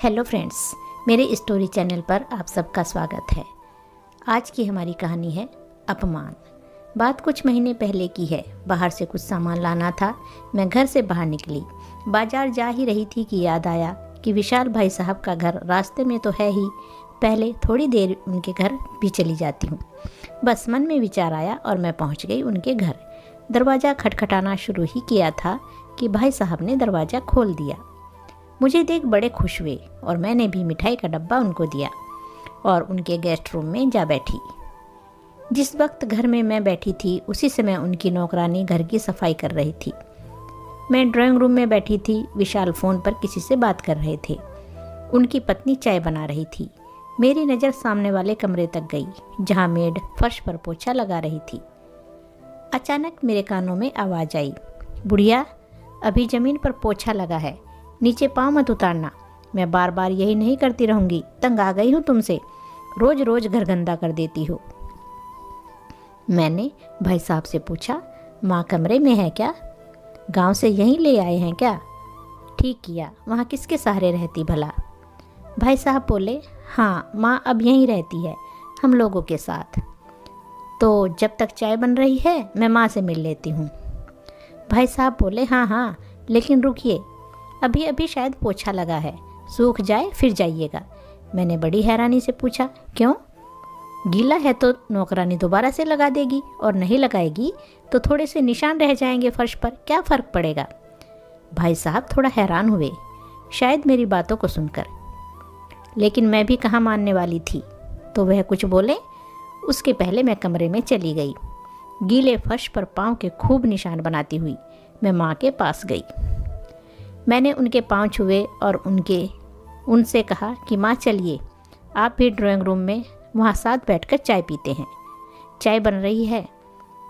Hello friends, मेरे story channel पर आप सबका स्वागत है। आज की हमारी कहानी है अपमान। बात कुछ महीने पहले की है। बाहर से कुछ सामान लाना था। मैं घर से बाहर निकली। बाजार जा ही रही थी कि याद आया कि विशाल भाई साहब का घर रास्ते में तो है ही, पहले थोड़ी देर उनके घर भी चली जाती हूँ। बस मन में विचार आया और मैं पहुँच गई उनके घर। दरवाज़ा खटखटाना शुरू ही किया था कि भाई साहब ने दरवाज़ा खोल दिया। मुझे देख बड़े खुश हुए और मैंने भी मिठाई का डब्बा उनको दिया और उनके गेस्ट रूम में जा बैठी। जिस वक्त घर में मैं बैठी थी उसी समय उनकी नौकरानी घर की सफाई कर रही थी। मैं ड्राइंग रूम में बैठी थी। विशाल फ़ोन पर किसी से बात कर रहे थे। उनकी पत्नी चाय बना रही थी। मेरी नज़र सामने वाले कमरे तक गई जहाँ मेड फर्श पर पोछा लगा रही थी। अचानक मेरे कानों में आवाज़ आई, बुढ़िया, अभी ज़मीन पर पोछा लगा है, नीचे पाँव मत उतारना। मैं बार बार यही नहीं करती रहूँगी, तंग आ गई हूँ तुमसे, रोज़ रोज़ घर गंदा कर देती हो। मैंने भाई साहब से पूछा, माँ कमरे में है क्या? गांव से यहीं ले आए हैं क्या? ठीक किया, वहाँ किसके सहारे रहती भला? भाई साहब बोले, हाँ माँ अब यहीं रहती है, हम लोगों के साथ। तो जब तक चाय बन रही है मैं माँ से मिल लेती हूँ। भाई साहब बोले, हाँ हाँ, लेकिन रुकिए, अभी अभी शायद पोछा लगा है, सूख जाए फिर जाइएगा। मैंने बड़ी हैरानी से पूछा, क्यों? गीला है तो नौकरानी दोबारा से लगा देगी और नहीं लगाएगी तो थोड़े से निशान रह जाएंगे फर्श पर, क्या फ़र्क पड़ेगा? भाई साहब थोड़ा हैरान हुए, शायद मेरी बातों को सुनकर। लेकिन मैं भी कहाँ मानने वाली थी, तो वह कुछ बोले उसके पहले मैं कमरे में चली गई। गीले फर्श पर पाँव के खूब निशान बनाती हुई मैं माँ के पास गई। मैंने उनके पाँव छुए और उनसे कहा कि माँ चलिए, आप भी ड्राइंग रूम में वहाँ साथ बैठकर चाय पीते हैं। चाय बन रही है,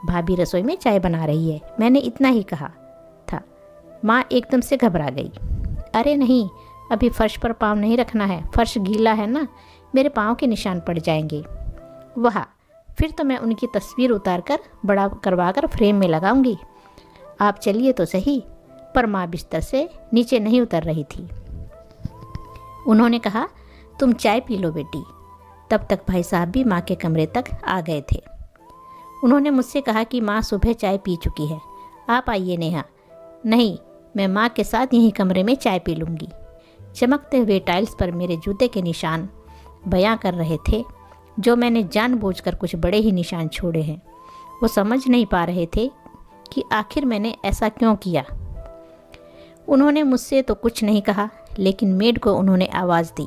भाभी रसोई में चाय बना रही है, मैंने इतना ही कहा था। माँ एकदम से घबरा गई। अरे नहीं, अभी फर्श पर पाँव नहीं रखना है, फर्श गीला है ना, मेरे पाँव के निशान पड़ जाएंगे। वाह, फिर तो मैं उनकी तस्वीर उतार कर बड़ा करवा कर फ्रेम में लगाऊंगी। आप चलिए तो सही। पर माँ बिस्तर से नीचे नहीं उतर रही थी। उन्होंने कहा, तुम चाय पी लो बेटी। तब तक भाई साहब भी माँ के कमरे तक आ गए थे। उन्होंने मुझसे कहा कि माँ सुबह चाय पी चुकी है, आप आइए नेहा। नहीं, मैं माँ के साथ यहीं कमरे में चाय पी लूँगी। चमकते हुए टाइल्स पर मेरे जूते के निशान बयां कर रहे थे, जो मैंने जानबूझकर कुछ बड़े ही निशान छोड़े हैं। वो समझ नहीं पा रहे थे कि आखिर मैंने ऐसा क्यों किया। उन्होंने मुझसे तो कुछ नहीं कहा, लेकिन मेड को उन्होंने आवाज़ दी,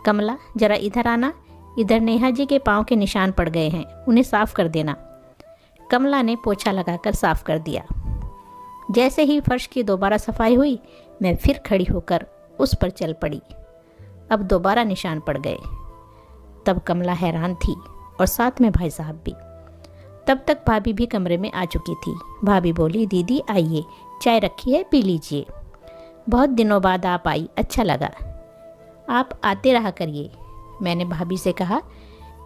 कमला जरा इधर आना, इधर नेहा जी के पाँव के निशान पड़ गए हैं, उन्हें साफ़ कर देना। कमला ने पोछा लगाकर साफ़ कर दिया। जैसे ही फर्श की दोबारा सफाई हुई, मैं फिर खड़ी होकर उस पर चल पड़ी। अब दोबारा निशान पड़ गए। तब कमला हैरान थी और साथ में भाई साहब भी। तब तक भाभी भी कमरे में आ चुकी थी। भाभी बोली, दीदी आइए, चाय रखी है, पी लीजिए। बहुत दिनों बाद आप आई, अच्छा लगा, आप आते रहा करिए। मैंने भाभी से कहा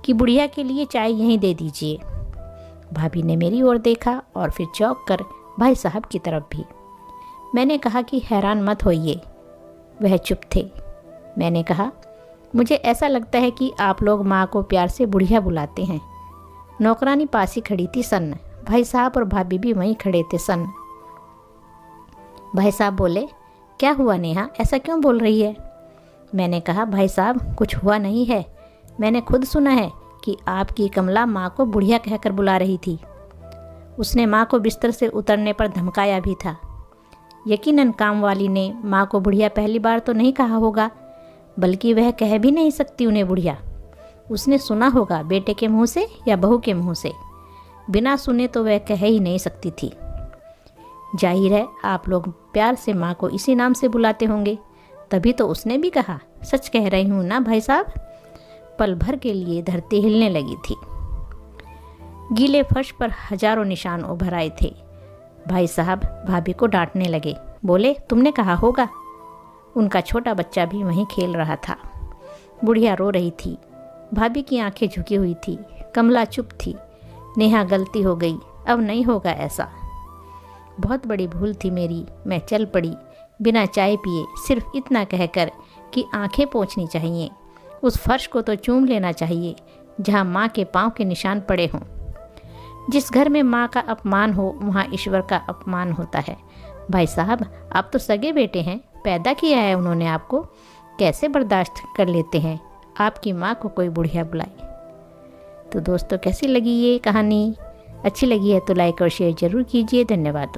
कि बुढ़िया के लिए चाय यहीं दे दीजिए। भाभी ने मेरी ओर देखा और फिर चौंक कर भाई साहब की तरफ भी। मैंने कहा कि हैरान मत होइए। वह चुप थे। मैंने कहा, मुझे ऐसा लगता है कि आप लोग माँ को प्यार से बुढ़िया बुलाते हैं। नौकरानी पास ही खड़ी थी सन्न। भाई साहब और भाभी भी वहीं खड़े थे सन्न। भाई साहब बोले, क्या हुआ नेहा, ऐसा क्यों बोल रही है? मैंने कहा, भाई साहब कुछ हुआ नहीं है, मैंने खुद सुना है कि आपकी कमला माँ को बुढ़िया कहकर बुला रही थी। उसने माँ को बिस्तर से उतरने पर धमकाया भी था। यकीनन काम वाली ने माँ को बुढ़िया पहली बार तो नहीं कहा होगा, बल्कि वह कह भी नहीं सकती उन्हें बुढ़िया। उसने सुना होगा बेटे के मुँह से या बहू के मुँह से, बिना सुने तो वह कह ही नहीं सकती थी। जाहिर है आप लोग प्यार से माँ को इसी नाम से बुलाते होंगे, तभी तो उसने भी कहा। सच कह रही हूँ ना भाई साहब? पल भर के लिए धरती हिलने लगी थी। गीले फर्श पर हजारों निशान उभर आए थे। भाई साहब भाभी को डांटने लगे, बोले, तुमने कहा होगा। उनका छोटा बच्चा भी वहीं खेल रहा था। बुढ़िया रो रही थी। भाभी की आंखें झुकी हुई थी। कमला चुप थी। नेहा, गलती हो गई, अब नहीं होगा ऐसा। बहुत बड़ी भूल थी मेरी। मैं चल पड़ी बिना चाय पिए, सिर्फ इतना कहकर की आंखें पोंछनी चाहिए। उस फर्श को तो चूम लेना चाहिए जहाँ माँ के पाँव के निशान पड़े हों। जिस घर में माँ का अपमान हो वहाँ ईश्वर का अपमान होता है। भाई साहब, आप तो सगे बेटे हैं, पैदा किया है उन्होंने आपको, कैसे बर्दाश्त कर लेते हैं आपकी माँ को कोई बुढ़िया बुलाए। तो दोस्तों, कैसी लगी ये कहानी? अच्छी लगी है तो लाइक और शेयर ज़रूर कीजिए। धन्यवाद।